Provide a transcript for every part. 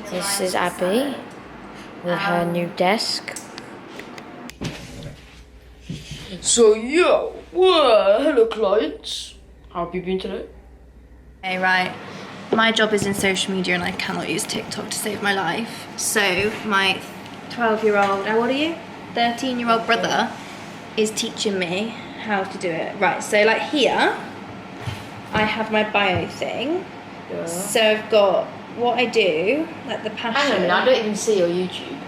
This is Abby with her new desk. So hello clients. How have you been today? Okay, right. My job is in social media and I cannot use TikTok to save my life. So my 12-year-old, how old are you? 13-year-old brother is teaching me how to do it. Right, so like here, I have my bio thing. Yeah. So I've got what I do, like the passion. Hang on a minute, I don't even see your YouTube.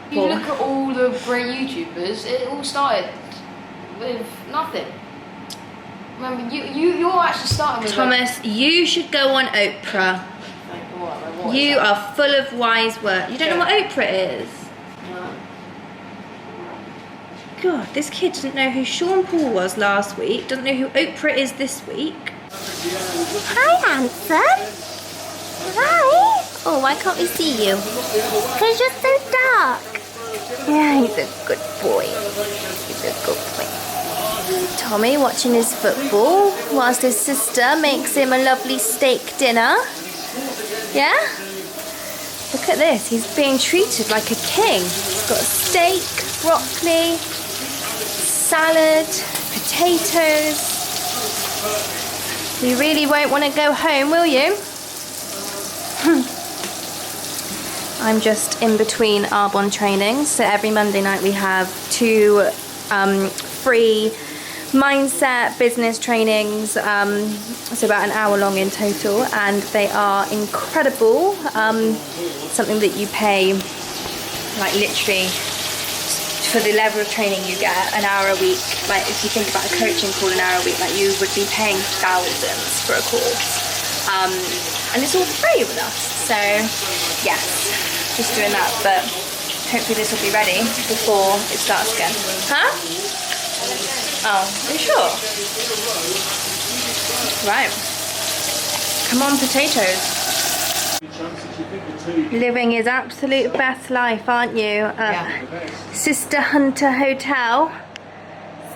You look at all the great YouTubers, it all started with nothing. Remember, you're actually starting with Thomas, you should go on Oprah. What you are full of wise words. You don't know what Oprah is? No. God, this kid doesn't know who Sean Paul was last week, doesn't know who Oprah is this week. Hi, handsome. Hi. Oh, why can't we see you? Because you're so dark. Yeah, he's a good boy. He's a good boy. Tommy watching his football whilst his sister makes him a lovely steak dinner. Yeah? Look at this, he's being treated like a king. He's got steak, broccoli, salad, potatoes. You really won't want to go home, will you? I'm just in between Arbonne trainings, so every Monday night we have 2 free mindset business trainings, so about an hour long in total, and they are incredible. Something that you pay, like literally, for the level of training you get, an hour a week. Like if you think about a coaching call, an hour a week, like you would be paying thousands for a course. And it's all free with us, so yes, just doing that, but hopefully this will be ready before it starts again. Huh? Oh, are you sure? Right. Come on, potatoes. Living his absolute best life, aren't you? Sister Hunter Hotel.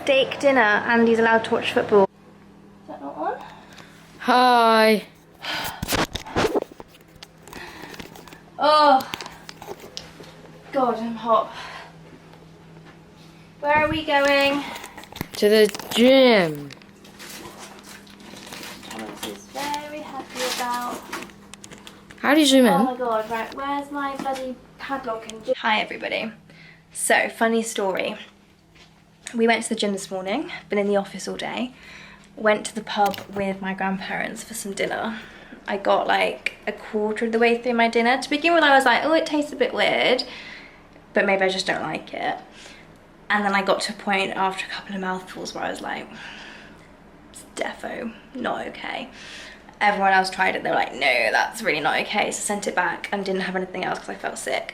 Steak dinner, and he's allowed to watch football. Is that not on? Hi. Oh, God, I'm hot. Where are we going? To the gym. Thomas is very happy about. How do you zoom in? Oh my God, right, where's my bloody padlock and gym? Hi everybody. So, funny story. We went to the gym this morning, been in the office all day. Went to the pub with my grandparents for some dinner. I got like a quarter of the way through my dinner. To begin with, I was like, oh, it tastes a bit weird, but maybe I just don't like it. And then I got to a point after a couple of mouthfuls where I was like, it's defo not okay. Everyone else tried it, they were like, no, that's really not okay. So I sent it back and didn't have anything else because I felt sick.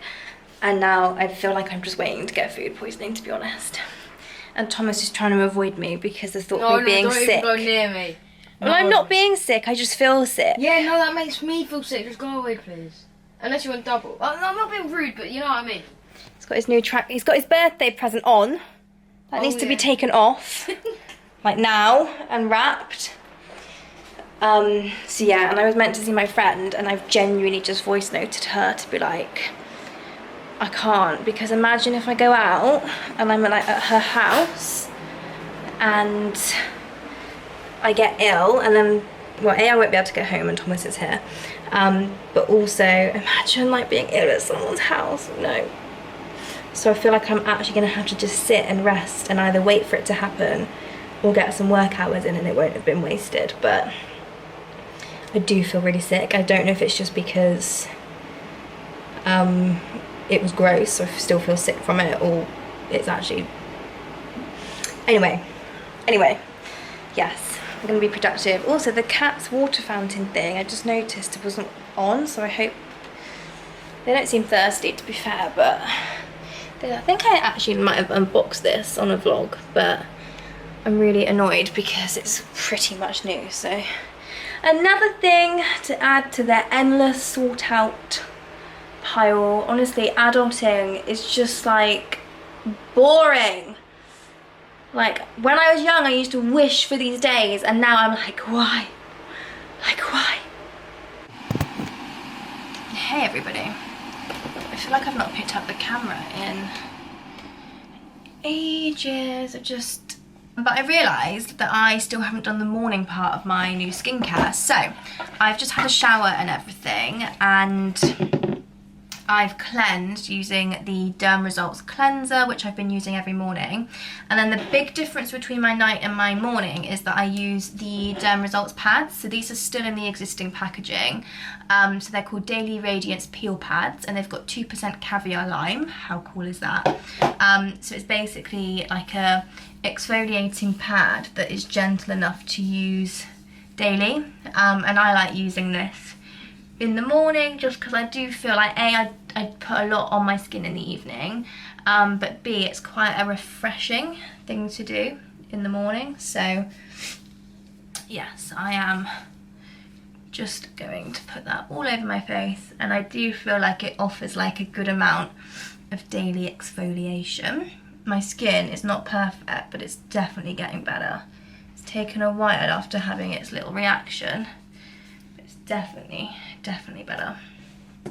And now I feel like I'm just waiting to get food poisoning, to be honest. And Thomas is trying to avoid me because the thought of me being sick. Don't even go near me. Well, I'm not being sick, I just feel sick. Yeah, no, that makes me feel sick. Just go away, please. Unless you want double. No, I'm not being rude, but you know what I mean. He's got his new track. He's got his birthday present on. That needs to be taken off, like now, and wrapped. So yeah, and I was meant to see my friend, and I've genuinely just voice noted her to be like, I can't, because imagine if I go out and I'm like at her house and I get ill, and then, well, A, I won't be able to get home and Thomas is here, but also imagine like being ill at someone's house. No. So I feel like I'm actually going to have to just sit and rest and either wait for it to happen or get some work hours in, and it won't have been wasted. But I do feel really sick. I don't know if it's just because it was gross, so I still feel sick from it, or it's actually... Anyway, yes, I'm going to be productive. Also, the cat's water fountain thing, I just noticed it wasn't on, so I hope... They don't seem thirsty, to be fair, but... I think I actually might have unboxed this on a vlog, but I'm really annoyed because it's pretty much new, so... Another thing to add to their endless sort out pile. Honestly, adulting is just like boring. Like when I was young, I used to wish for these days, and now I'm like, why? Like, why? Hey everybody. feel like I've not picked up the camera in ages. But I realised that I still haven't done the morning part of my new skincare. So I've just had a shower and everything, and I've cleansed using the Derm Results cleanser, which I've been using every morning. And then the big difference between my night and my morning is that I use the Derm Results pads. So these are still in the existing packaging. So they're called Daily Radiance Peel Pads, and they've got 2% caviar lime. How cool is that? So it's basically like a exfoliating pad that is gentle enough to use daily. And I like using this in the morning just because I do feel like I put a lot on my skin in the evening, but B, it's quite a refreshing thing to do in the morning. So yes, I am just going to put that all over my face, and I do feel like it offers like a good amount of daily exfoliation. My skin is not perfect, but it's definitely getting better. It's taken a while after having its little reaction. It's definitely better.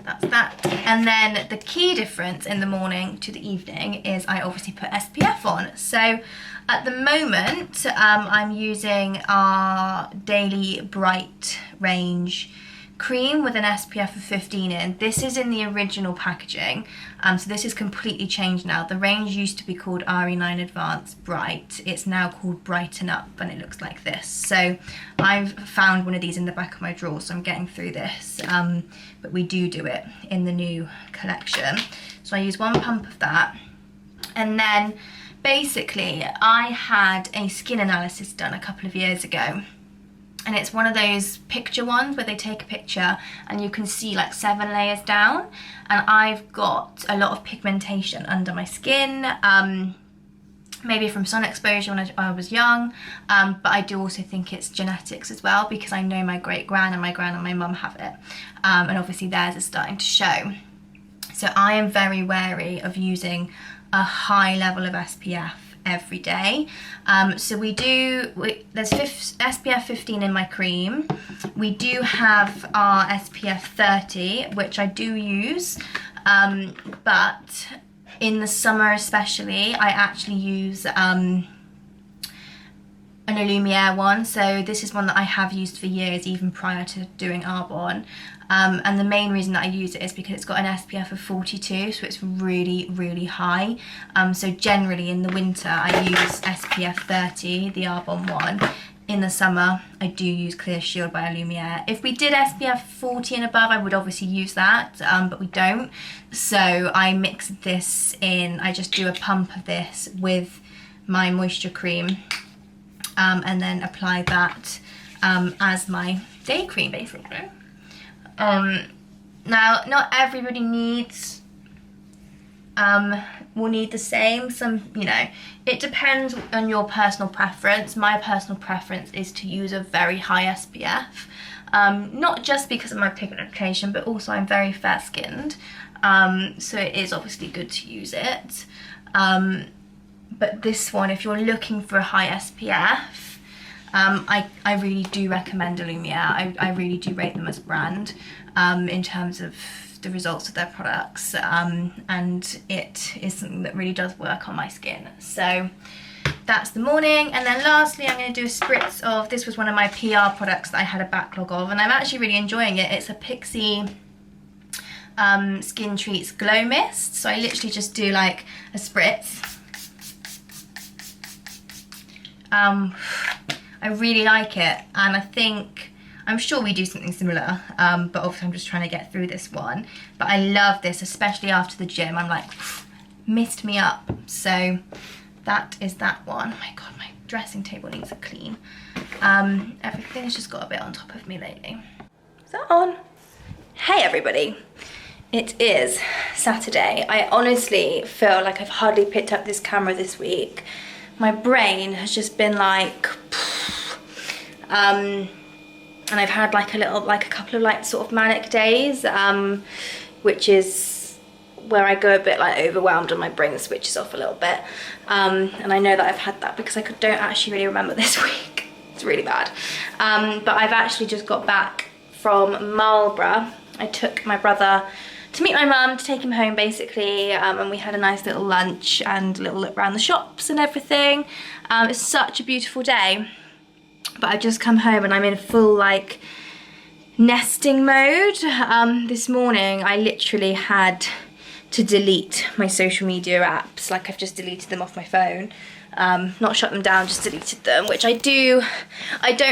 That's that. And then the key difference in the morning to the evening is I obviously put SPF on. So at the moment, I'm using our Daily Bright range cream with an SPF of 15 in. This is in the original packaging, so this is completely changed now. The range used to be called RE9 Advanced Bright. It's now called Brighten Up, and it looks like this. So I've found one of these in the back of my drawer, so I'm getting through this, but we do it in the new collection. So I use 1 pump of that, and then basically I had a skin analysis done a couple of years ago. And it's one of those picture ones where they take a picture and you can see like 7 layers down. And I've got a lot of pigmentation under my skin, maybe from sun exposure when I was young. But I do also think it's genetics as well, because I know my great-gran and my mum have it. And obviously theirs is starting to show. So I am very wary of using a high level of SPF every day. So there's SPF 15 in my cream. We do have our SPF 30, which I do use, but in the summer especially, I actually use an Lumiere one. So this is one that I have used for years, even prior to doing Arbonne. And the main reason that I use it is because it's got an SPF of 42, so it's really high. So generally in the winter I use SPF 30, the Arbonne one. In the summer I do use Clear Shield by Lumiere. If we did SPF 40 and above, I would obviously use that, but we don't. So I mix this in, I just do a pump of this with my moisture cream, and then apply that as my day cream basically. Now, not everybody will need the same. It depends on your personal preference. My personal preference is to use a very high SPF, not just because of my pigmentation, but also I'm very fair skinned, so it is obviously good to use it. But this one, if you're looking for a high SPF, I really do recommend Lumiere. I really do rate them as a brand in terms of the results of their products, and it is something that really does work on my skin. So that's the morning. And then lastly, I'm going to do a spritz of, this was one of my PR products that I had a backlog of, and I'm actually really enjoying it. It's a Pixie Skin Treats Glow Mist. So I literally just do like a spritz. I really like it, and I'm sure we do something similar, but obviously I'm just trying to get through this one. But I love this, especially after the gym. I'm like, missed me up. So that is that one. Oh my god, my dressing table needs a clean. Everything's just got a bit on top of me lately. Is that on? Hey everybody. It is Saturday. I honestly feel like I've hardly picked up this camera this week. My brain has just been like, and I've had like a couple of like sort of manic days, which is where I go a bit like overwhelmed and my brain switches off a little bit. And I know that I've had that because I don't actually really remember this week. It's really bad. But I've actually just got back from Marlborough. I took my brother to meet my mum, to take him home basically, and we had a nice little lunch and a little look around the shops and everything. It's such a beautiful day, but I've just come home and I'm in full like nesting mode. This morning I literally had to delete my social media apps. Like, I've just deleted them off my phone. Not shut them down, just deleted them, which I don't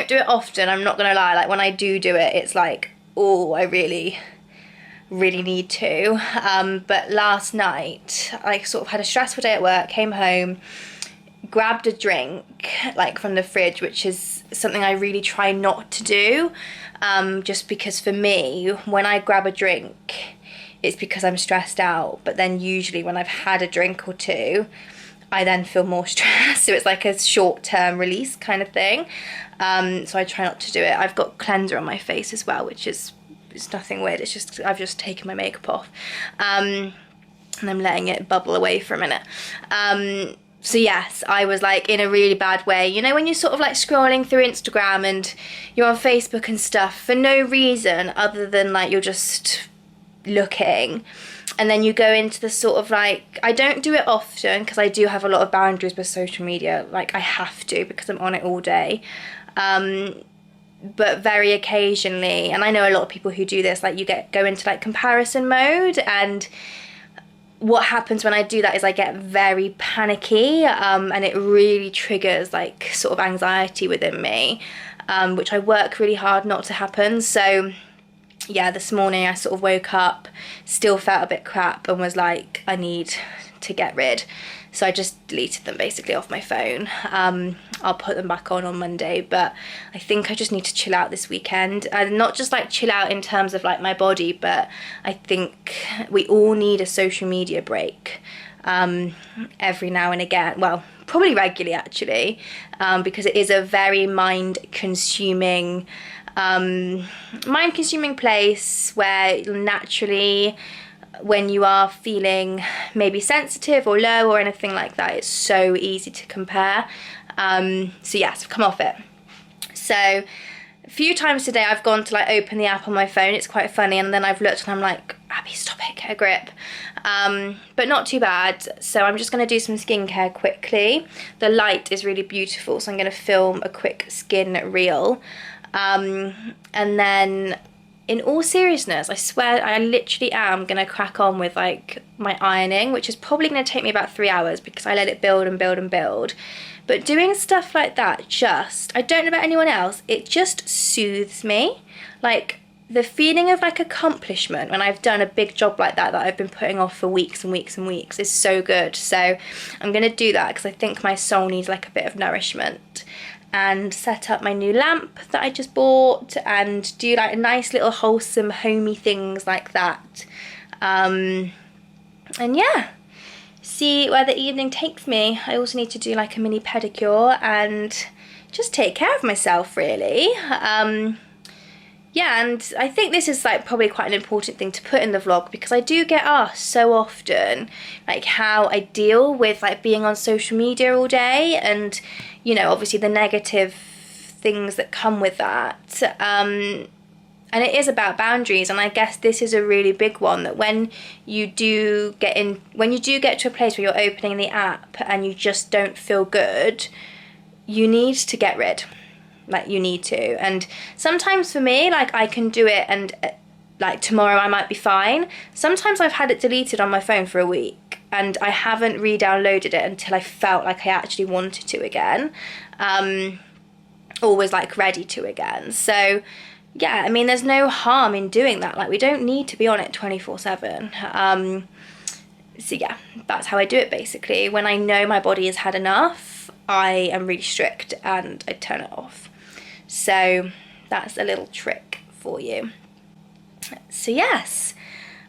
do it often, I'm not gonna lie. Like, when I do it, it's like, oh, I really need to. But last night I sort of had a stressful day at work, came home, grabbed a drink like from the fridge, which is something I really try not to do, just because for me, when I grab a drink, it's because I'm stressed out. But then usually when I've had a drink or two, I then feel more stressed. So it's like a short-term release kind of thing. So I try not to do it. I've got cleanser on my face as well, which is, it's nothing weird. It's just, I've just taken my makeup off. And I'm letting it bubble away for a minute. So yes, I was like in a really bad way. You know, when you're sort of like scrolling through Instagram and you're on Facebook and stuff for no reason other than like you're just looking, and then you go into the sort of like, I don't do it often because I do have a lot of boundaries with social media, like I have to because I'm on it all day, but very occasionally, and I know a lot of people who do this, like you go into like comparison mode, and what happens when I do that is I get very panicky, and it really triggers like sort of anxiety within me, which I work really hard not to happen. So yeah, this morning I sort of woke up, still felt a bit crap, and was like, I need to get rid. So I just deleted them basically off my phone. I'll put them back on Monday, but I think I just need to chill out this weekend. And not just like chill out in terms of like my body, but I think we all need a social media break every now and again. Well, probably regularly actually, because it is a very mind-consuming place where naturally, when you are feeling maybe sensitive or low or anything like that, it's so easy to compare. So yes, come off it. So a few times today I've gone to like open the app on my phone, it's quite funny, and then I've looked and I'm like, Abby, stop it, get a grip. But not too bad. So I'm just going to do some skincare quickly. The light is really beautiful, so I'm going to film a quick skin reel. And then in all seriousness, I swear I literally am going to crack on with like my ironing, which is probably going to take me about 3 hours because I let it build and build and build. But doing stuff like that, just, I don't know about anyone else, it just soothes me. Like the feeling of like accomplishment when I've done a big job like that I've been putting off for weeks and weeks and weeks is so good. So I'm going to do that because I think my soul needs like a bit of nourishment. And set up my new lamp that I just bought and do like nice little wholesome homey things like that. And yeah, see where the evening takes me. I also need to do like a mini pedicure and just take care of myself really. Yeah, and I think this is like probably quite an important thing to put in the vlog because I do get asked so often like how I deal with like being on social media all day, and you know, obviously the negative things that come with that. And it is about boundaries, and I guess this is a really big one, that when you do get to a place where you're opening the app and you just don't feel good, you need to get rid. Like you need to. And sometimes for me, like I can do it and like tomorrow I might be fine. Sometimes I've had it deleted on my phone for a week and I haven't re-downloaded it until I felt like I actually wanted to again, or was like ready to again. So yeah, I mean, there's no harm in doing that. Like we don't need to be on it 24/7. So yeah, that's how I do it basically. When I know my body has had enough, I am really strict and I turn it off. So that's a little trick for you. So yes,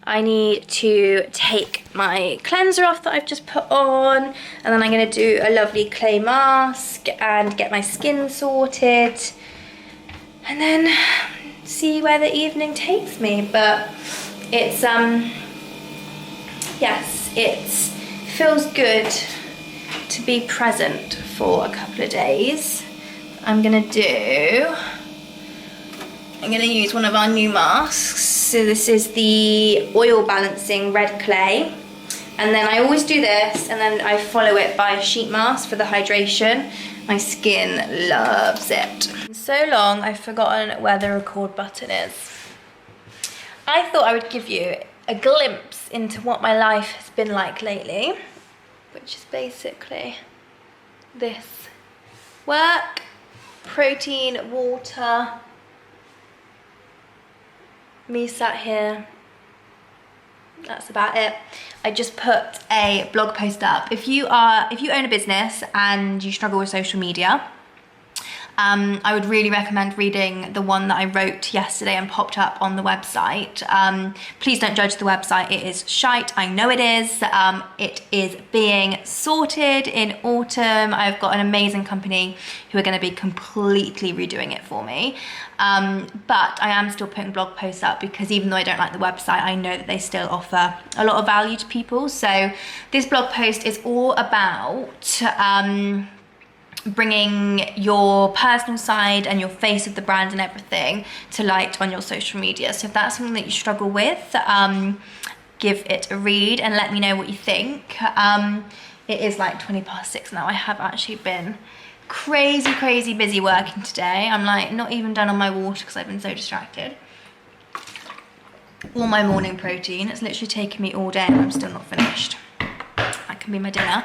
I need to take my cleanser off that I've just put on, and then I'm going to do a lovely clay mask and get my skin sorted, and then see where the evening takes me. But it's yes, it feels good to be present for a couple of days. I'm gonna use one of our new masks. So this is the oil balancing red clay. And then I always do this, and then I follow it by a sheet mask for the hydration. My skin loves it. So long, I've forgotten where the record button is. I thought I would give you a glimpse into what my life has been like lately, which is basically this. Work, protein, water, me sat here. That's about it. I just put a blog post up. If you own a business and you struggle with social media, I would really recommend reading the one that I wrote yesterday and popped up on the website. Please don't judge the website. It is shite. I know it is. It is being sorted in autumn. I've got an amazing company who are going to be completely redoing it for me. But I am still putting blog posts up because even though I don't like the website, I know that they still offer a lot of value to people. So this blog post is all about bringing your personal side and your face of the brand and everything to light on your social media. So if that's something that you struggle with, give it a read and let me know what you think. It is like 6:20 now. I have actually been crazy busy working today. I'm like not even done on my water because I've been so distracted. All my morning protein. It's literally taken me all day and I'm still not finished. That can be my dinner.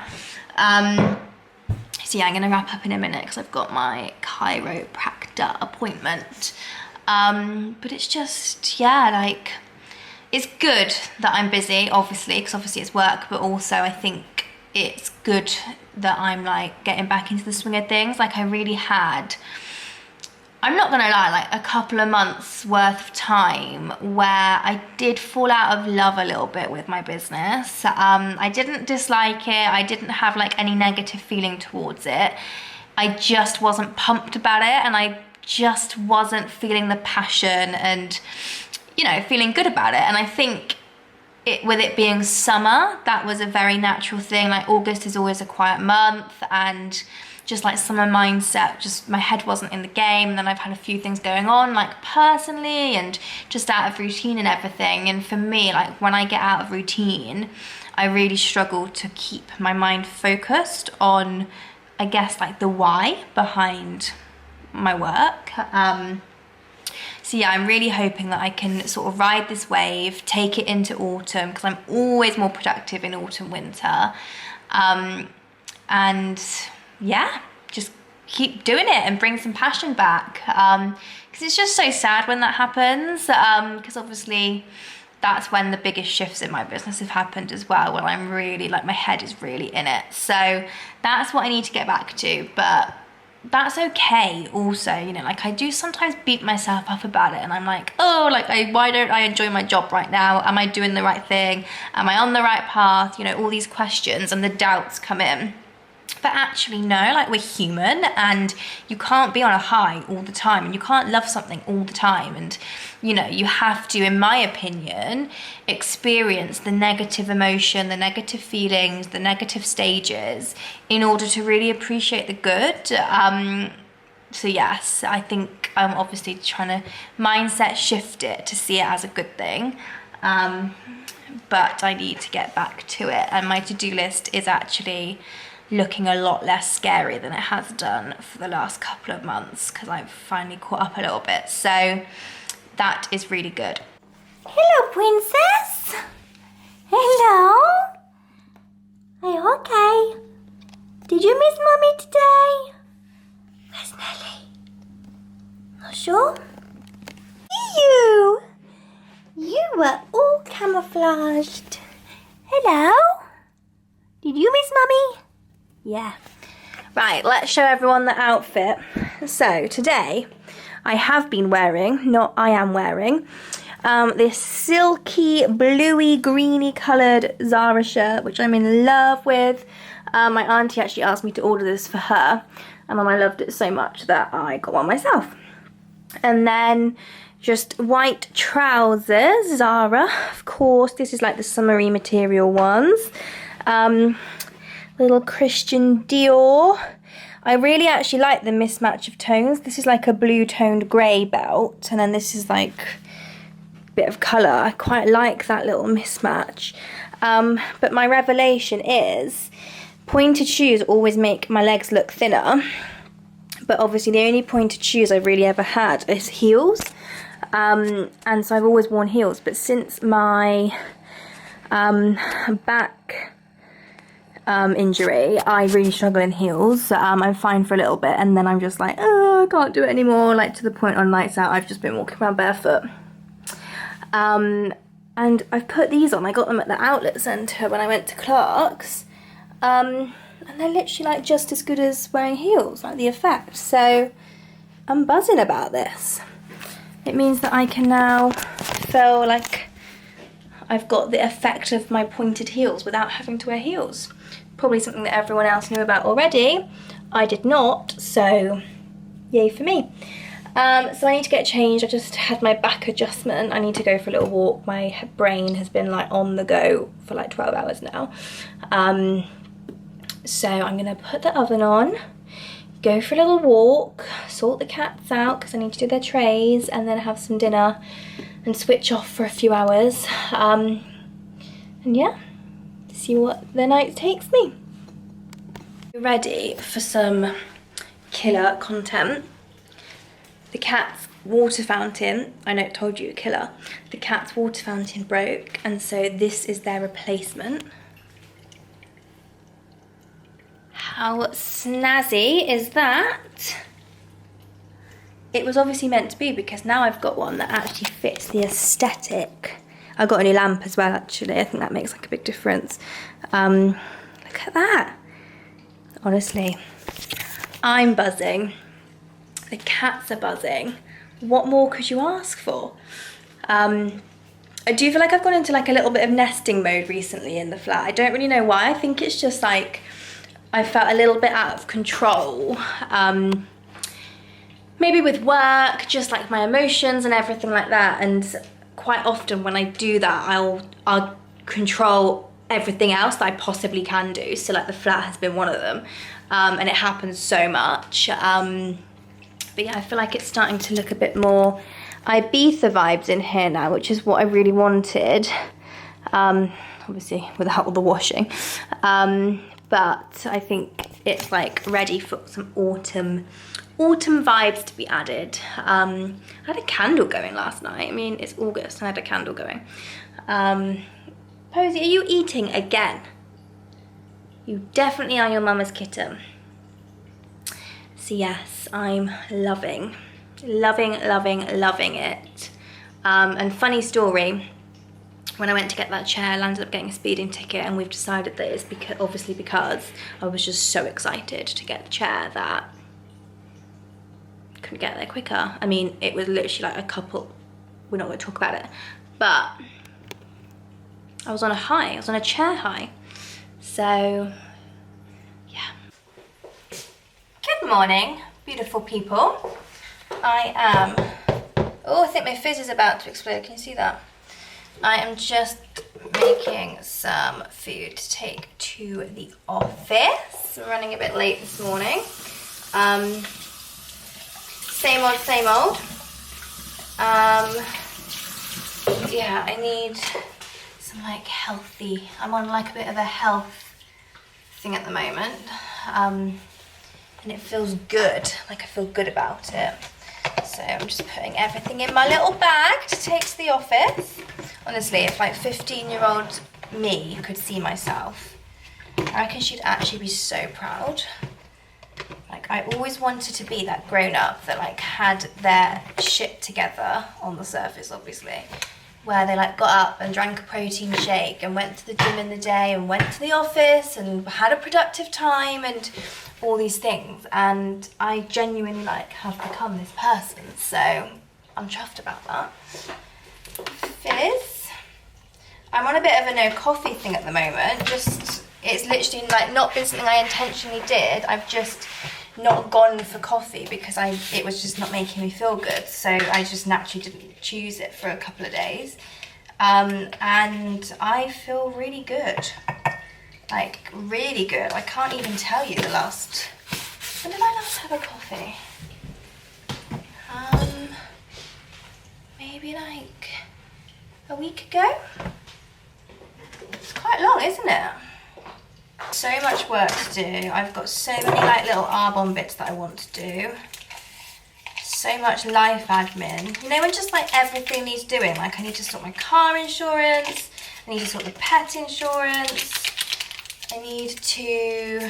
So yeah, I'm gonna wrap up in a minute because I've got my chiropractor appointment. But it's just, yeah, like, it's good that I'm busy, obviously, because obviously it's work, but also I think it's good that I'm like getting back into the swing of things. Like I really had, I'm not gonna lie, like a couple of months worth of time where I did fall out of love a little bit with my business. I didn't dislike it. I didn't have like any negative feeling towards it. I just wasn't pumped about it and I just wasn't feeling the passion and, you know, feeling good about it. And I think with it being summer, that was a very natural thing. Like August is always a quiet month and just like summer mindset, just my head wasn't in the game. And then I've had a few things going on like personally and just out of routine and everything. And for me, like when I get out of routine, I really struggle to keep my mind focused on, I guess, like the why behind my work. So yeah, I'm really hoping that I can sort of ride this wave, take it into autumn, because I'm always more productive in autumn, winter. And yeah, just keep doing it and bring some passion back. Because it's just so sad when that happens, because obviously that's when the biggest shifts in my business have happened as well, when I'm really, like my head is really in it. So that's what I need to get back to, but that's okay also, you know, like I do sometimes beat myself up about it and I'm like, oh, like why don't I enjoy my job right now? Am I doing the right thing? Am I on the right path? You know, all these questions and the doubts come in. But actually no, like we're human and you can't be on a high all the time and you can't love something all the time. And, you know, you have to, in my opinion, experience the negative emotion, the negative feelings, the negative stages in order to really appreciate the good. So yes, I think I'm obviously trying to mindset shift it to see it as a good thing. But I need to get back to it. And my to-do list is actually looking a lot less scary than it has done for the last couple of months because I've finally caught up a little bit. So that is really good. Hello, princess. Hello. Are you okay? Did you miss mommy today? Where's Nelly? Not sure? You were all camouflaged. Hello. Did you miss mommy? Yeah. Right, let's show everyone the outfit. So today I am wearing this silky bluey greeny coloured Zara shirt, which I'm in love with. My auntie actually asked me to order this for her and then I loved it so much that I got one myself. And then just white trousers, Zara, of course. This is like the summery material ones. Little Christian Dior. I really actually like the mismatch of tones. This is like a blue toned grey belt and then this is like bit of colour. I quite like that little mismatch. But my revelation is pointed shoes always make my legs look thinner. But obviously the only pointed shoes I've really ever had is heels. And so I've always worn heels. But since my back injury, I really struggle in heels. I'm fine for a little bit and then I'm just like, oh, I can't do it anymore. Like, to the point on nights out I've just been walking around barefoot. And I've put these on. I got them at the outlet centre when I went to Clark's. And they're literally like just as good as wearing heels, like the effect. So I'm buzzing about this. It means that I can now feel like I've got the effect of my pointed heels without having to wear heels. Probably something that everyone else knew about already. I did not, so yay for me. So I need to get changed. I just had my back adjustment. I need to go for a little walk. My brain has been like on the go for like 12 hours now. So I'm gonna put the oven on, go for a little walk, sort the cats out because I need to do their trays, and then have some dinner and switch off for a few hours. And yeah, see what the night takes me. Ready for some killer content. The cat's water fountain, I know it told you a killer, the cat's water fountain broke, and so this is their replacement. How snazzy is that? It was obviously meant to be, because now I've got one that actually fits the aesthetic. I got a new lamp as well, actually. I think that makes like a big difference. Look at that. Honestly, I'm buzzing. The cats are buzzing. What more could you ask for? I do feel like I've gone into like a little bit of nesting mode recently in the flat. I don't really know why. I think it's just like I felt a little bit out of control. Maybe with work, just like my emotions and everything like that. And quite often when I do that, I'll control everything else that I possibly can do. So like the flat has been one of them. And it happens so much. But yeah, I feel like it's starting to look a bit more Ibiza vibes in here now, which is what I really wanted. Obviously without all the washing. But I think it's like ready for some autumn vibes to be added. I had a candle going last night. I mean, it's August and I had a candle going. Posy, are you eating again? You definitely are your mama's kitten. So yes, I'm loving it. And funny story, when I went to get that chair, I landed up getting a speeding ticket, and we've decided that it's obviously because I was just so excited to get the chair that I couldn't get there quicker. I mean, it was literally like a couple, we're not going to talk about it, but I was on a high, I was on a chair high. So yeah. Good morning, beautiful people. I think my fizz is about to explode. Can you see that? I am just making some food to take to the office. We're running a bit late this morning. Same old. Yeah, I need some like healthy, I'm on like a bit of a health thing at the moment. And it feels good, like I feel good about it. So I'm just putting everything in my little bag to take to the office. Honestly, if like 15-year-old me could see myself, I reckon she'd actually be so proud. Like, I always wanted to be that grown-up that like had their shit together on the surface, obviously, where they like got up and drank a protein shake and went to the gym in the day and went to the office and had a productive time and all these things. And I genuinely like have become this person, so I'm chuffed about that. Fizz. I'm on a bit of a no coffee thing at the moment. Just, it's literally like not been something I intentionally did. I've just not gone for coffee because it was just not making me feel good. So I just naturally didn't choose it for a couple of days. And I feel really good. Like, really good. I can't even tell you the last... When did I last have a coffee? Maybe like a week ago. It's quite long, isn't it? So much work to do. I've got so many like little Arbonne bits that I want to do. So much life admin. You know, when just like everything needs doing. Like I need to sort my car insurance. I need to sort the pet insurance. I need to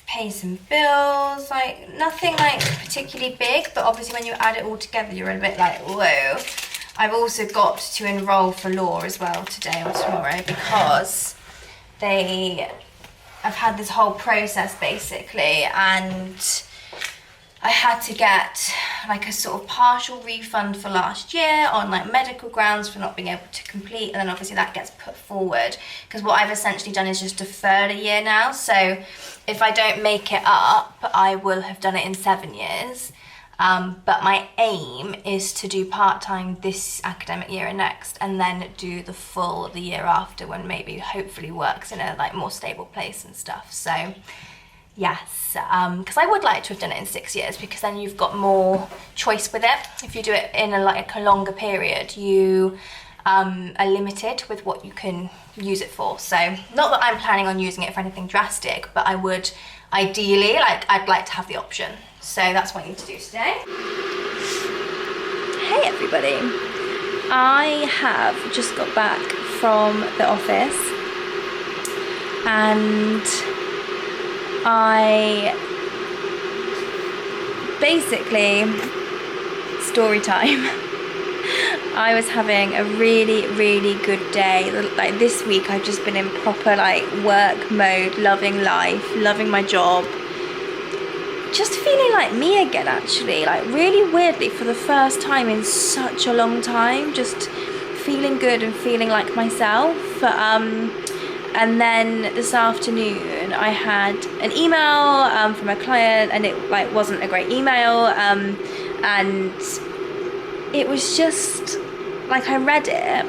pay some bills. Like nothing like particularly big, but obviously when you add it all together, you're a bit like, whoa. I've also got to enroll for law as well today or tomorrow because I've had this whole process basically, and I had to get like a sort of partial refund for last year on like medical grounds for not being able to complete, and then obviously that gets put forward because what I've essentially done is just deferred a year now. So if I don't make it up, I will have done it in 7 years. But my aim is to do part-time this academic year and next, and then do the full the year after when maybe hopefully work's in a like more stable place and stuff. So yes, because I would like to have done it in 6 years because then you've got more choice with it. If you do it in a longer period, you are limited with what you can use it for. So not that I'm planning on using it for anything drastic, but I would ideally, I'd like to have the option. So that's what I need to do today. Hey everybody. I have just got back from the office and I basically, story time. I was having a really good day. Like this week I've just been in proper like work mode, loving life, loving my job. Just feeling like me again actually, like really weirdly for the first time in such a long time, just feeling good and feeling like myself. And then this afternoon I had an email from a client, and it like wasn't a great email, and it was just like I read it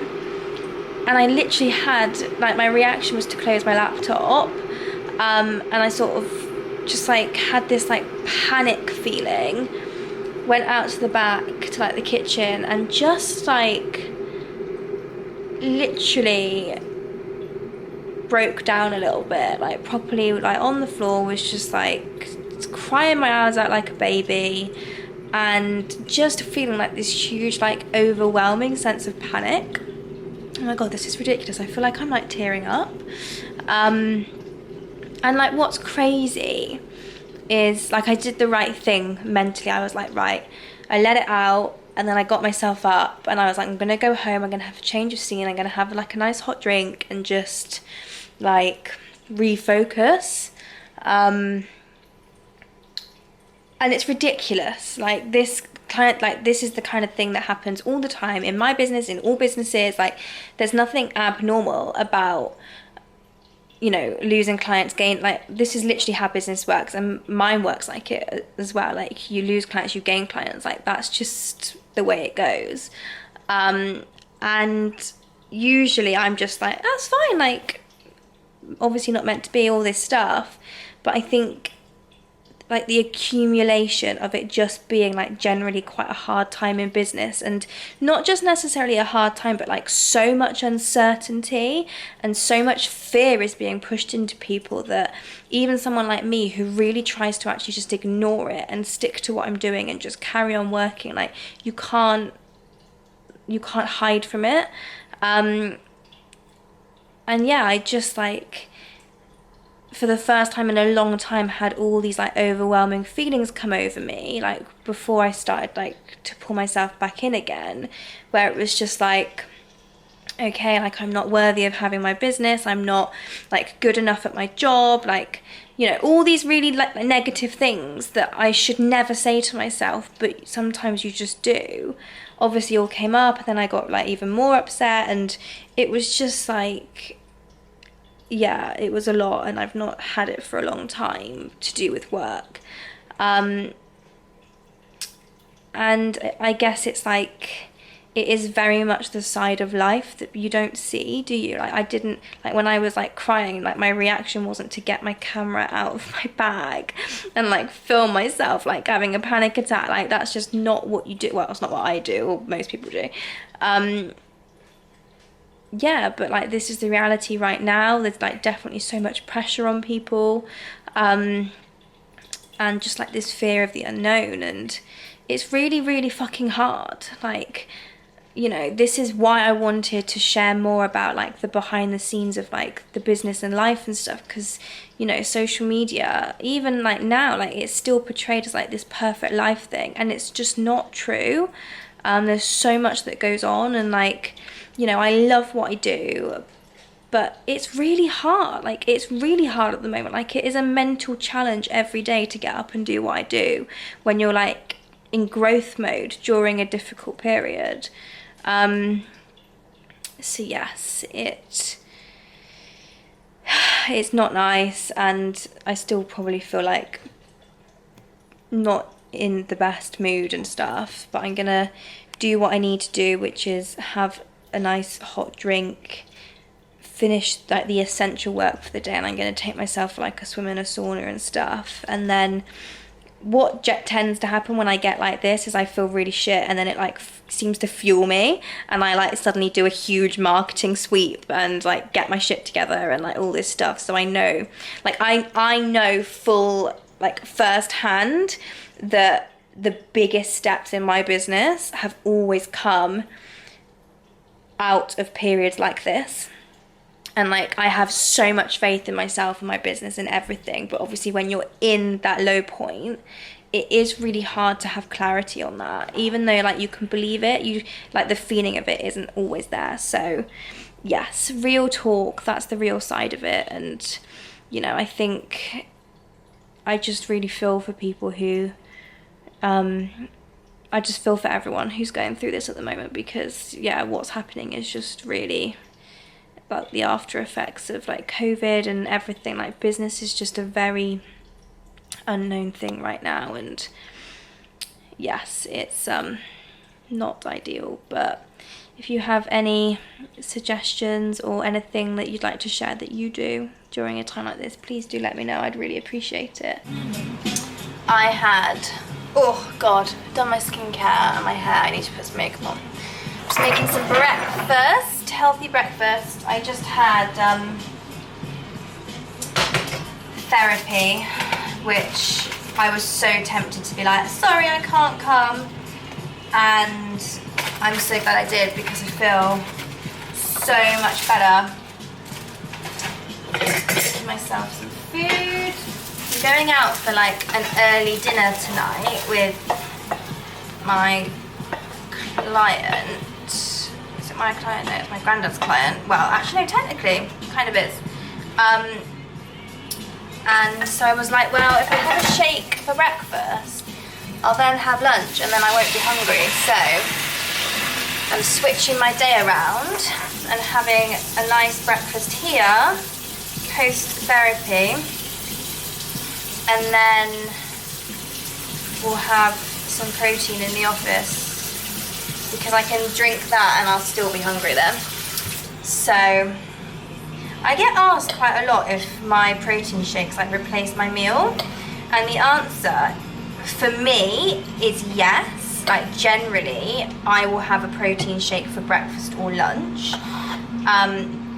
and I literally had like my reaction was to close my laptop, and I sort of just like had this like panic feeling, went out to the back to like the kitchen and just like literally broke down a little bit, like properly like on the floor, was just like crying my eyes out like a baby and just feeling like this huge like overwhelming sense of panic. Oh my god, this is ridiculous. I feel like I'm like tearing up. And like what's crazy is like I did the right thing mentally. I was like, right, I let it out, and then I got myself up and I was like, I'm gonna go home, I'm gonna have a change of scene, I'm gonna have like a nice hot drink and just like refocus. And it's ridiculous, like this is the kind of thing that happens all the time in my business, in all businesses. Like there's nothing abnormal about, you know, losing clients, gain, like this is literally how business works, and mine works like it as well. Like you lose clients, you gain clients, like that's just the way it goes. And usually I'm just like, that's fine, like obviously not meant to be, all this stuff. But I think like the accumulation of it just being like generally quite a hard time in business, and not just necessarily a hard time, but like so much uncertainty and so much fear is being pushed into people that even someone like me who really tries to actually just ignore it and stick to what I'm doing and just carry on working, like you can't hide from it. And yeah, I just like for the first time in a long time had all these like overwhelming feelings come over me, like before I started like to pull myself back in again, where it was just like, okay, like I'm not worthy of having my business, I'm not like good enough at my job, like, you know, all these really like negative things that I should never say to myself, but sometimes you just do. Obviously all came up, and then I got like even more upset, and it was just like, yeah, it was a lot, and I've not had it for a long time to do with work. And I guess it's like, it is very much the side of life that you don't see, do you? Like I didn't, like when I was like crying, like my reaction wasn't to get my camera out of my bag and like film myself like having a panic attack. Like that's just not what you do. Well, it's not what I do, or most people do. yeah, but like this is the reality right now. There's like definitely so much pressure on people, and just like this fear of the unknown, and it's really, really fucking hard. Like, you know, this is why I wanted to share more about like the behind the scenes of like the business and life and stuff, because, you know, social media, even like now, like it's still portrayed as like this perfect life thing, and it's just not true. There's so much that goes on, and like, you know, I love what I do, but it's really hard. Like, it's really hard at the moment. Like, it is a mental challenge every day to get up and do what I do when you're like in growth mode during a difficult period. So yes, it's not nice, and I still probably feel like not in the best mood and stuff, but I'm gonna do what I need to do, which is have a nice hot drink, finish like the essential work for the day, and I'm gonna take myself for like a swim in a sauna and stuff. And then what tends to happen when I get like this is I feel really shit, and then it like seems to fuel me, and I like suddenly do a huge marketing sweep and like get my shit together and like all this stuff. So I know, like I know full like firsthand that the biggest steps in my business have always come out of periods like this. And like, I have so much faith in myself and my business and everything, but obviously when you're in that low point, it is really hard to have clarity on that. Even though like you can believe it, you like the feeling of it isn't always there. So yes, real talk, that's the real side of it. And, you know, I think I just really feel for people who, I just feel for everyone who's going through this at the moment, because yeah, what's happening is just really about the after effects of like COVID and everything. Like, business is just a very unknown thing right now, and yes, it's not ideal. But if you have any suggestions or anything that you'd like to share that you do during a time like this, please do let me know. I'd really appreciate it. I had, oh god, done my skincare and my hair. I need to put some makeup on. Just making some breakfast, healthy breakfast. I just had therapy, which I was so tempted to be like, sorry, I can't come. And I'm so glad I did, because I feel so much better. Making myself some food. I'm going out for like an early dinner tonight with my client. Is it my client? No, it's my granddad's client. Well, actually, no, technically, kind of is. And so I was like, well, if I have a shake for breakfast, I'll then have lunch and then I won't be hungry. So I'm switching my day around and having a nice breakfast here, post therapy, and then we'll have some protein in the office, because I can drink that and I'll still be hungry then. So I get asked quite a lot if my protein shakes like replace my meal, and the answer for me is yes. Like, generally I will have a protein shake for breakfast or lunch,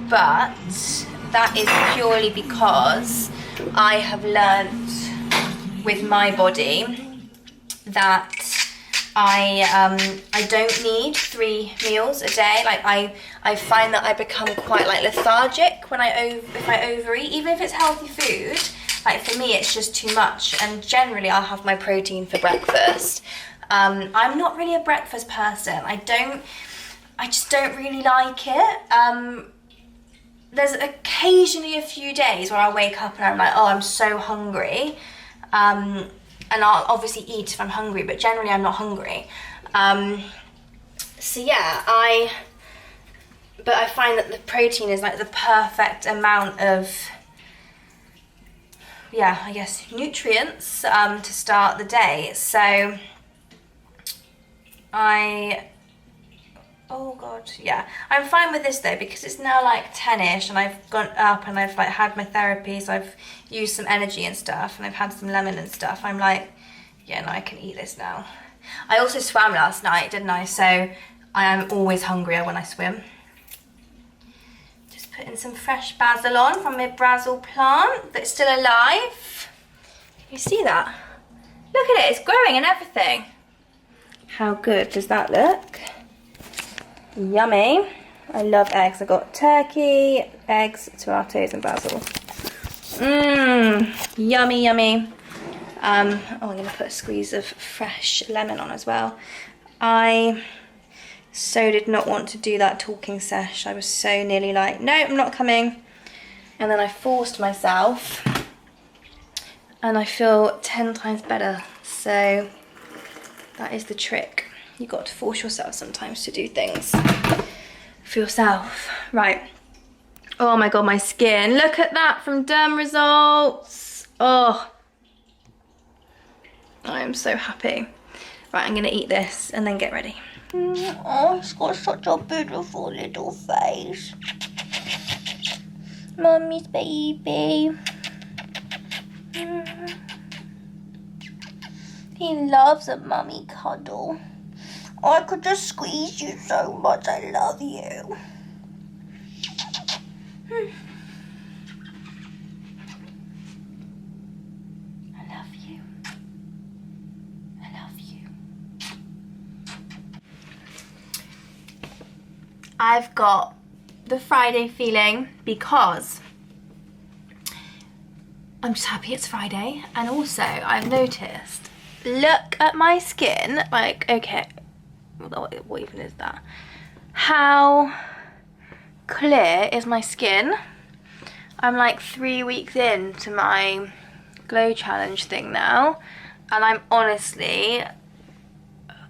but that is purely because I have learnt with my body that I don't need 3 meals a day. Like, I find that I become quite like lethargic when if I overeat, even if it's healthy food. Like, for me it's just too much, and generally I'll have my protein for breakfast. I'm not really a breakfast person. I just don't really like it. There's occasionally a few days where I'll wake up and I'm like, oh, I'm so hungry. And I'll obviously eat if I'm hungry, but generally I'm not hungry. So yeah, I find that the protein is like the perfect amount of, yeah, I guess nutrients to start the day. So oh god, yeah, I'm fine with this though, because it's now like 10ish and I've gone up and I've like had my therapy, so I've used some energy and stuff, and I've had some lemon and stuff. I'm like, yeah, no, I can eat this now. I also swam last night, didn't I? So I am always hungrier when I swim. putting some fresh basil on from my basil plant that's still alive. Can you see that? Look at it, it's growing and everything. How good does that look? Yummy. I love eggs. I got turkey, eggs, tomatoes and basil. Mmm, yummy, yummy. I'm gonna put a squeeze of fresh lemon on as well. I so did not want to do that talking sesh. I was so nearly like, no, I'm not coming. And then I forced myself and I feel 10 times better. So that is the trick. You got to force yourself sometimes to do things for yourself. Right. Oh my God, my skin. Look at that from Derm Results. Oh, I am so happy. Right, I'm gonna eat this and then get ready. Oh, it's got such a beautiful little face. Mummy's baby. He loves a mummy cuddle. I could just squeeze you so much. I love you. I love you. I love you. I've got the Friday feeling because I'm just happy it's Friday, and also I've noticed, look at my skin, like, okay, what even is that? How clear is my skin? I'm like 3 weeks into my glow challenge thing now, and I'm honestly,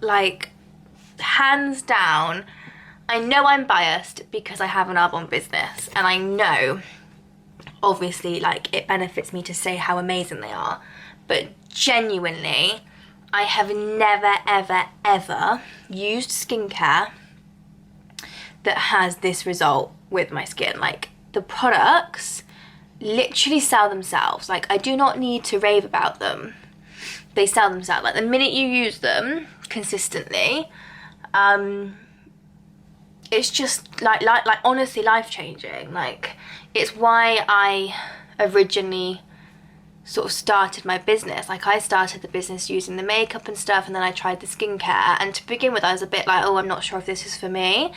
like, hands down, I know I'm biased because I have an Arbonne business, and I know obviously like it benefits me to say how amazing they are, but genuinely I have never ever ever used skincare that has this result with my skin. Like, the products literally sell themselves. Like, I do not need to rave about them, they sell themselves. Like, the minute you use them consistently, it's just like honestly life-changing. Like, it's why I originally sort of started my business. Like, I started the business using the makeup and stuff, and then I tried the skincare, and to begin with I was a bit like, oh, I'm not sure if this is for me,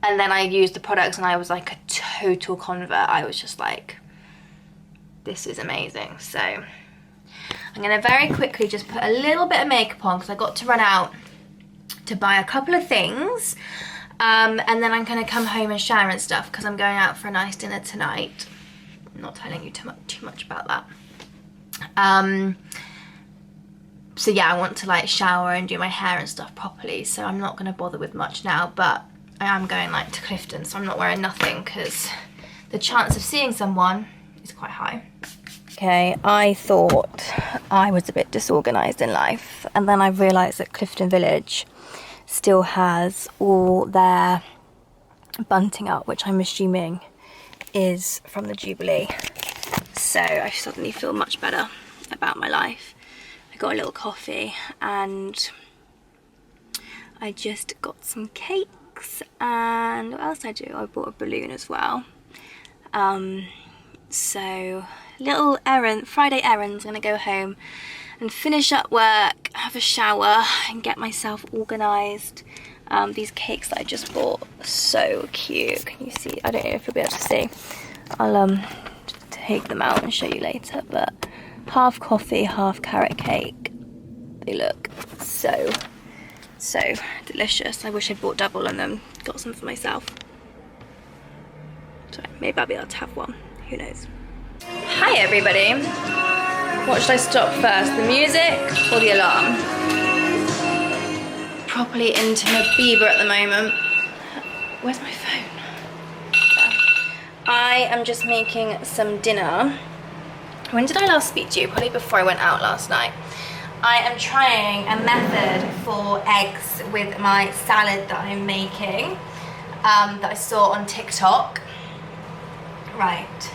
and then I used the products and I was like a total convert. I was just like, this is amazing. So I'm gonna very quickly just put a little bit of makeup on because I got to run out to buy a couple of things. And then I'm going to come home and shower and stuff because I'm going out for a nice dinner tonight. I'm not telling you too much about that. So yeah, I want to like shower and do my hair and stuff properly, so I'm not going to bother with much now, but I am going like to Clifton, so I'm not wearing nothing because the chance of seeing someone is quite high. Okay, I thought I was a bit disorganised in life, and then I realised that Clifton Village still has all their bunting up, which I'm assuming is from the Jubilee. So I suddenly feel much better about my life. I got a little coffee and I just got some cakes, and what else did I do? I bought a balloon as well. So little errand, Friday errands. I'm gonna go home and finish up work, have a shower and get myself organised. These cakes that I just bought, so cute. Can you see? I don't know if you'll be able to see. I'll take them out and show you later, but half coffee, half carrot cake. They look so delicious. I wish I'd bought double and then got some for myself. So maybe I'll be able to have one, who knows. Hi everybody. What should I stop first, the music or the alarm? Properly into my Bieber at the moment. Where's my phone? There. I am just making some dinner. When did I last speak to you? Probably before I went out last night. I am trying a method for eggs with my salad that I'm making, that I saw on TikTok. Right.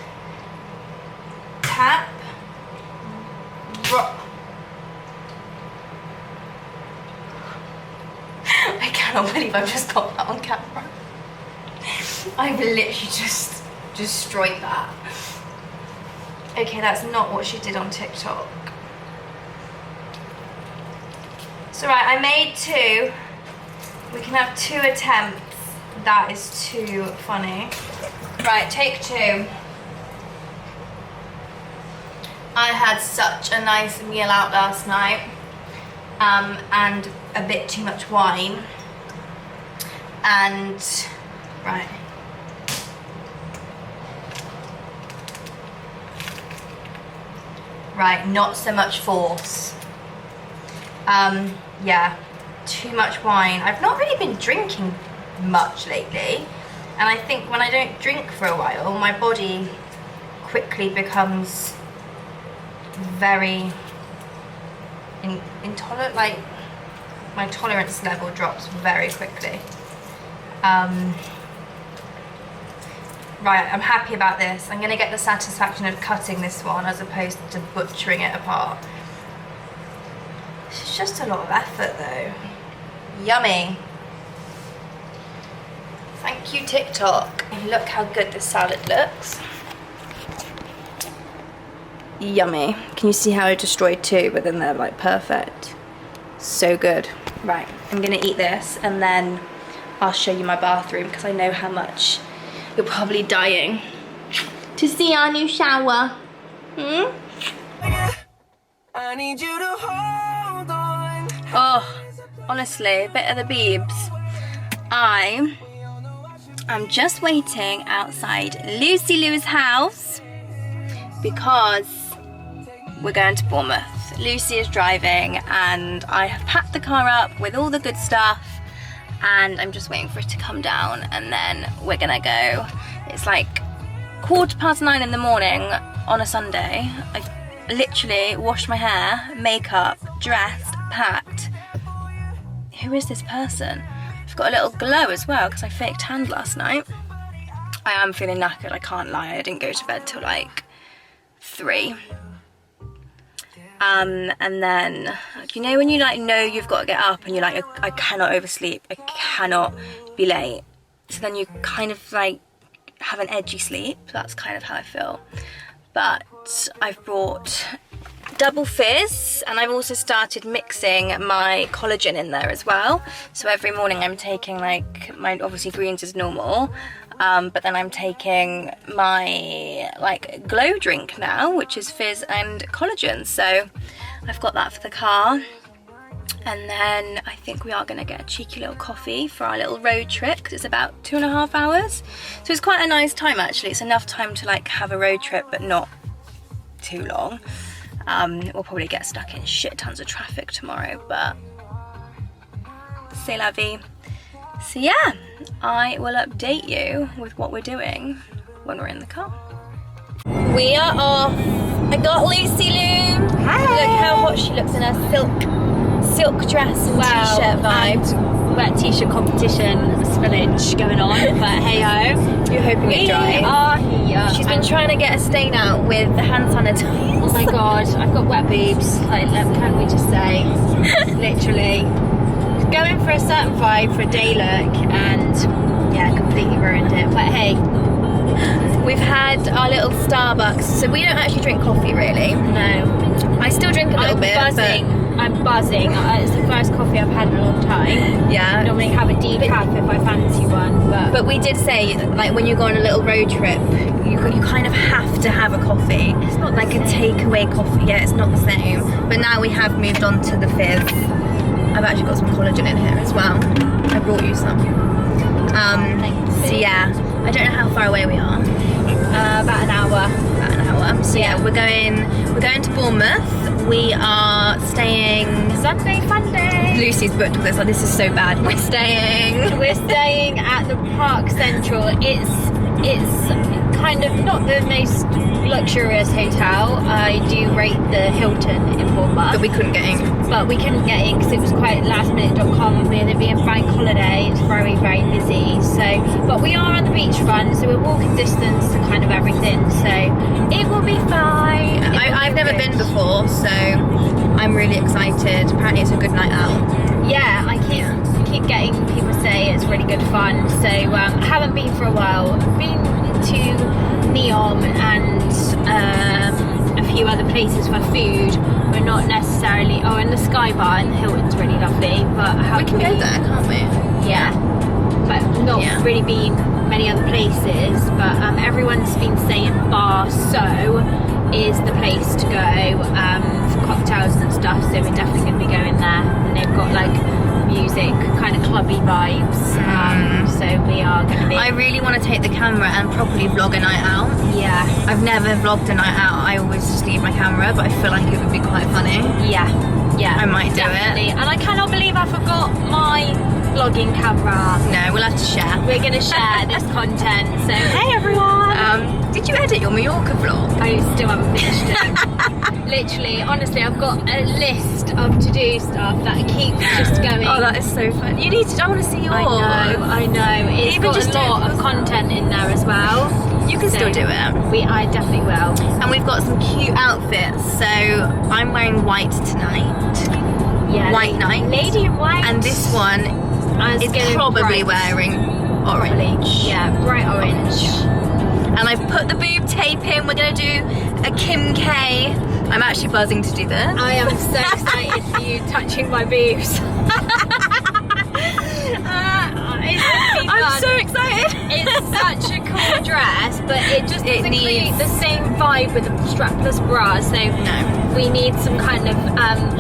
Tap. I cannot believe I've just got that on camera. I've literally just destroyed that. Okay, that's not what she did on TikTok. It's alright, I made 2. We can have 2 attempts. That is too funny. Right, take 2. I had such a nice meal out last night, and a bit too much wine. And, right. Right, not so much force. Yeah, too much wine. I've not really been drinking much lately, and I think when I don't drink for a while, my body quickly becomes very intolerant, like my tolerance level drops very quickly. Right, I'm happy about this. I'm gonna get the satisfaction of cutting this one as opposed to butchering it apart. It's just a lot of effort though. Yummy. Thank you, TikTok. Look how good this salad looks. Yummy. Can you see how I destroyed 2, but then they're like perfect? So good. Right, I'm gonna eat this and then I'll show you my bathroom because I know how much you're probably dying to see our new shower. I need you to hold on. Oh, honestly, bit of the beebs. I'm just waiting outside Lucy Lou's house because we're going to Bournemouth. Lucy is driving and I have packed the car up with all the good stuff and I'm just waiting for it to come down and then we're gonna go. It's like 9:15 in the morning on a Sunday. I literally washed my hair, makeup, dressed, packed. Who is this person? I've got a little glow as well because I fake tanned last night. I am feeling knackered, I can't lie. I didn't go to bed till like 3. And then, you know when you like know you've got to get up and you're like, I cannot oversleep, I cannot be late. So then you kind of like have an edgy sleep. That's kind of how I feel. But I've brought double fizz and I've also started mixing my collagen in there as well. So every morning I'm taking like my, obviously greens is normal, but then I'm taking my like glow drink now, which is fizz and collagen. So I've got that for the car. And then I think we are going to get a cheeky little coffee for our little road trip because it's about 2.5 hours. So it's quite a nice time actually. It's enough time to like have a road trip but not too long. We'll probably get stuck in shit tons of traffic tomorrow, but c'est la vie. So yeah, I will update you with what we're doing when we're in the car. We are off. I got Lucy Lou. Hi. Look how hot she looks in her silk dress and t-shirt vibe. Wet t-shirt competition spillage going on, but hey ho. You're hoping it dries. We are here. She's been trying to get a stain out with the hand sanitizer. Oh my god, I've got wet boobs. Like, can we just say, literally going for a certain vibe for a day look, and yeah, completely ruined it. But hey, we've had our little Starbucks. So we don't actually drink coffee really. No, I still drink a little bit. I'm buzzing. It's the first coffee I've had in a long time. Yeah. I normally have a decaf if I fancy one, but we did say like when you go on a little road trip, you kind of have to have a coffee. It's not like a takeaway coffee. Yeah, it's not the same. But now we have moved on to the fizz. I've actually got some collagen in here as well. I brought you some. So yeah, I don't know how far away we are. About an hour. So yeah, we're going to Bournemouth. We are staying Sunday fun day. Lucy's booked with us. Like, this is so bad. We're staying at the Park Central. It's kind of not the most luxurious hotel. I do rate the Hilton in Bournemouth. But we couldn't get in. Because it was quite lastminute.com. With it being bank holiday, it's very, very busy. So, but we are on the beachfront, so we're walking distance to kind of everything. So it will be fine. I've never been before, so I'm really excited. Apparently it's a good night out. Yeah, I keep getting people say it's really good fun. So I haven't been for a while. Been to Neom and a few other places for food. We're not necessarily, and the Sky Bar in Hilton's really lovely, but We can go there, can't we? yeah, but not really been many other places. But everyone's been saying Bar So is the place to go for cocktails and stuff, so we're definitely going to be going there. And they've got like music, kind of clubby vibes, so we are going to be... I really want to take the camera and properly vlog a night out. Yeah. I've never vlogged a night out. I always just leave my camera, but I feel like it would be quite funny. Yeah. I might do it. And I cannot believe I forgot my vlogging camera. No, we'll have to share. We're going to share this content, so hey everyone! Did you edit your Mallorca vlog? I still haven't finished it. Literally, honestly, I've got a list of to-do stuff that keeps just going. Oh, that is so fun. You need to, I want to see yours. I know. It's Even got just a lot of content in there as well. You can still do it. I definitely will. And we've got some cute outfits. So I'm wearing white tonight. Yeah. White night. Lady in white. And this one is probably wearing orange. Yeah, bright orange. And I've put the boob tape in. We're going to do a Kim K. I'm actually buzzing to do this. I am so excited for you touching my boobs. I'm so excited. It's such a cool dress, but it just doesn't create the same vibe with the strapless bra. So we need some kind of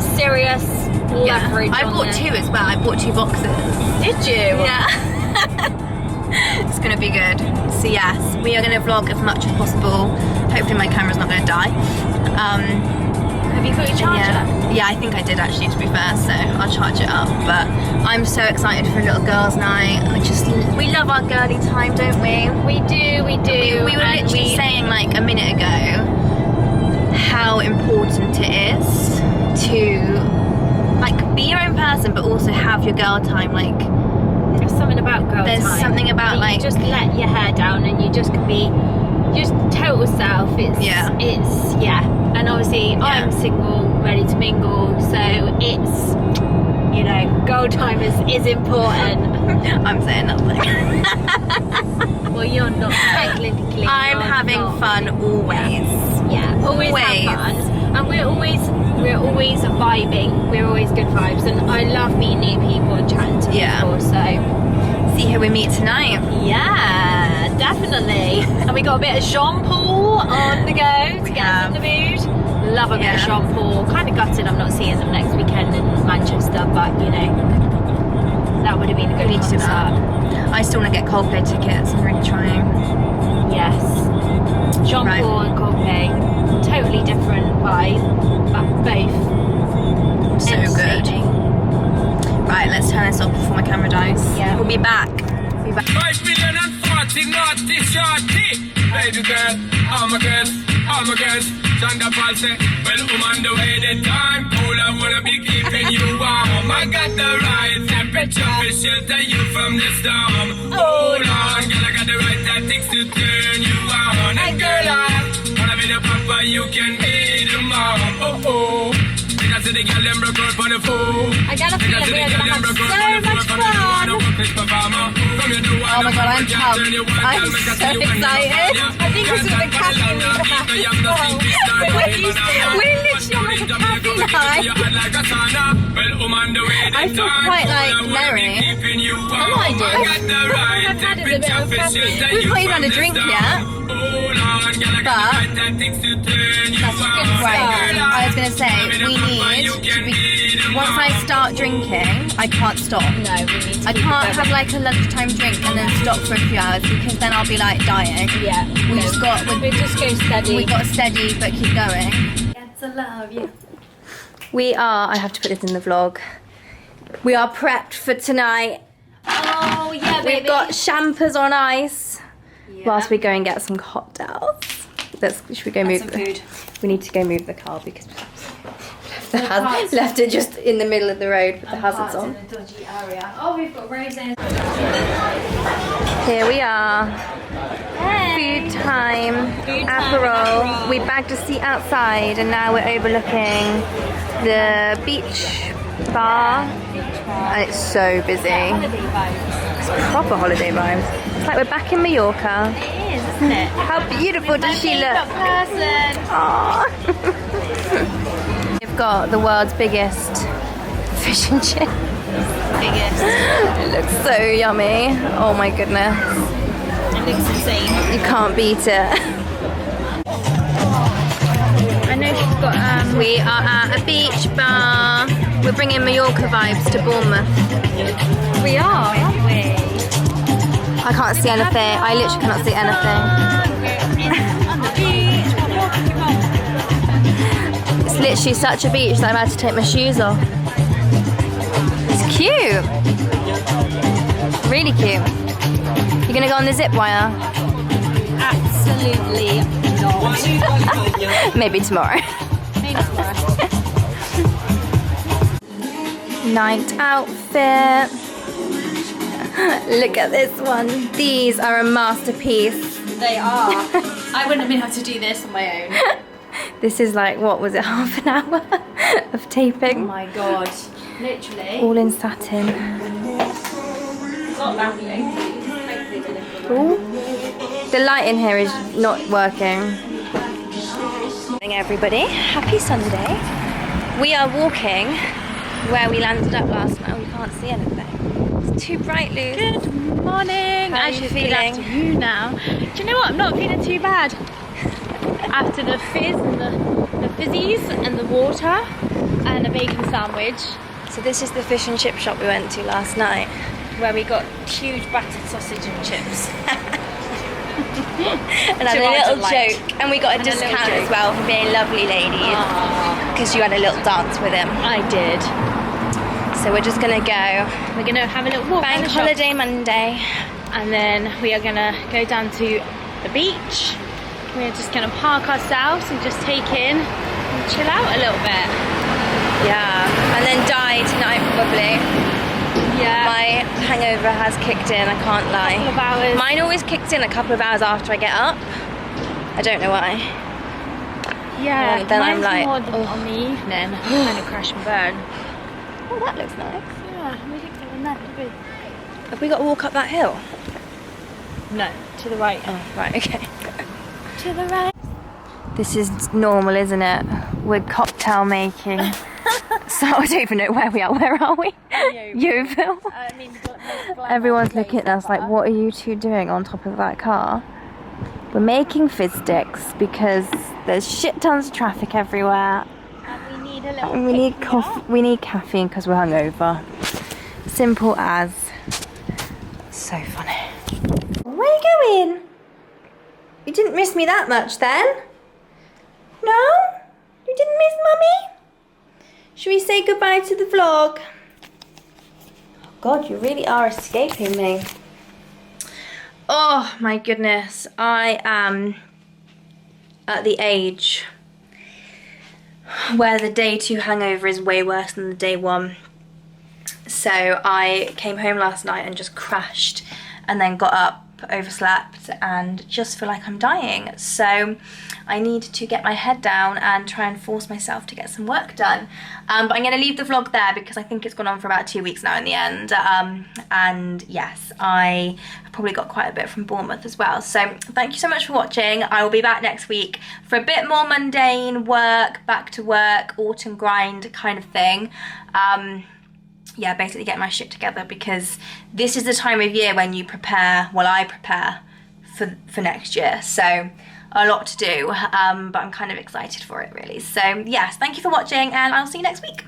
serious leverage. I bought two as well. I bought 2 boxes. Did you? Yeah. It's gonna be good. So yes, we are gonna vlog as much as possible. Hopefully my camera's not gonna die. Have you got your charger? Yeah, I think I did actually, to be fair, so I'll charge it up. But I'm so excited for a little girls' night. We love our girly time, don't we? We do. We were literally saying like a minute ago how important it is to like be your own person, but also have your girl time. Like there's something about girl there's time. Something about you just let your hair down and you just can be just total self. It's and obviously I'm single, ready to mingle, so it's, you know, girl time is important. I'm saying nothing. Well, you're not technically. I'm having fun always. Yeah, always have fun. And we're always vibing. We're always good vibes, and I love meeting new people and chatting to people. So see who we meet tonight. Yeah, definitely. And we got a bit of Jean Paul on the go to get us in the mood. Love a bit of Jean Paul. Kind of gutted I'm not seeing them next weekend in Manchester, but you know, that would have been a good concert. I still want to get Coldplay tickets. I'm really trying. Yes. Jean Paul and Coldplay, totally different vibe, but both so good. Right, let's turn this off before my camera dies. Yeah. We'll be back. 5 million and 40 naughty shorty. Baby girl, all my girls, Shonda Paul say, well, I'm on the way, the time cool, I wanna be keeping you warm. I got the right temperature to shelter you from the storm. Hold on, girl, I got the right tactics to turn you on. And girl, I wanna be the papa, you can be the mom. Oh. I got a feeling we're gonna have so much fun. Oh my god, I'm pumped. I'm so excited. I think this is the caffeine we have. We're literally on like a caffeine high. I feel quite like merry. I know I do. All I've had is a bit of caffeine. We've not even had a drink yet. But that's a good right. I was gonna say we need to be. Once I start drinking, I can't stop. No, we need to. I can't have like a lunchtime drink and then stop for a few hours because then I'll be like dying. Yeah. We just go steady. We got steady, but keep going. Get to love you. We are. I have to put this in the vlog. We are prepped for tonight. Oh yeah, baby. We've got champers on ice. Whilst we go and get some cocktails. Should we go move some food? We need to go move the car because left it just in the middle of the road with the hazards on. In a dodgy area. Oh, we've got roses. Here we are. Hey. Food time. Aperol. We bagged a seat outside and now we're overlooking the beach bar. And it's so busy. Holiday vibes. It's proper holiday vibes. It's like we're back in Mallorca. It is, isn't it? How beautiful does she look? Person. Aww. We've got the world's biggest fish and chips. Biggest. It looks so yummy. Oh my goodness. It looks insane. You can't beat it. I know she's got We are at a beach bar. We're bringing Mallorca vibes to Bournemouth. we are, aren't we? I can't see anything. I literally cannot see anything. On the beach. It's literally such a beach that I've had to take my shoes off. It's cute. Really cute. You're gonna go on the zip wire? Absolutely not. Maybe tomorrow. Maybe tomorrow. Night outfit. Look at this one. These are a masterpiece. They are. I wouldn't have been able to do this on my own. This is like, what was it, half an hour of Oh taping? my god. Literally. All in satin. Not lovely. Ooh. The light in here is not working. Morning everybody, happy Sunday. We are walking where we landed up last night. We can't see anything. It's too bright, Lou. Good morning. How are you feeling? After you now. Do you know what? I'm not feeling too bad. After the fizz and the fizzies and the water and a bacon sandwich, So this is the fish and chip shop we went to last night. where we got huge battered sausage and chips. And had a little joke. And we got a And a little discount as joke. well for being lovely ladies. Because you had a little dance with him. I did. So we're just gonna go. We're gonna have a little walk around Bank the shop, holiday Monday. and then we are gonna go down to the beach. We're just gonna park ourselves and just take in and chill out a little bit. Yeah. And then die tonight probably. Yeah. My hangover has kicked in, I can't lie. Couple of hours. Mine always kicks in a couple of hours after I get up. I don't know why. Yeah. And then I'm mine's like, more on the evening, kind of crash and burn. Oh, that looks nice. Yeah, we looked at the map. Have we got to walk up that hill? No, to the right. Oh, right, okay. To the right. This is normal, isn't it? We're cocktail making. So I don't even know where we are. Where are we? Yeovil. I mean, Everyone's looking at us like, what are you two doing on top of that car? We're making fizz sticks because there's shit tons of traffic everywhere. And we need a little. And we need coffee. We need caffeine because we're hungover. Simple as. So funny. Where are you going? You didn't miss me that much then? No? You didn't miss Mummy? Should we say goodbye to the vlog? Oh God, you really are escaping me. Oh my goodness, I am at the age where the day 2 hangover is way worse than the day 1. So I came home last night and just crashed and then got up, overslept and just feel like I'm dying. So I need to get my head down and try and force myself to get some work done. But I'm going to leave the vlog there because I think it's gone on for about 2 weeks now in the end. And yes, I have probably got quite a bit from Bournemouth as well. So thank you so much for watching. I will be back next week for a bit more mundane work, back to work, autumn grind kind of thing. Yeah, basically get my shit together because this is the time of year when you prepare, well I prepare for next year. So a lot to do, but I'm kind of excited for it really. So yes, thank you for watching and I'll see you next week.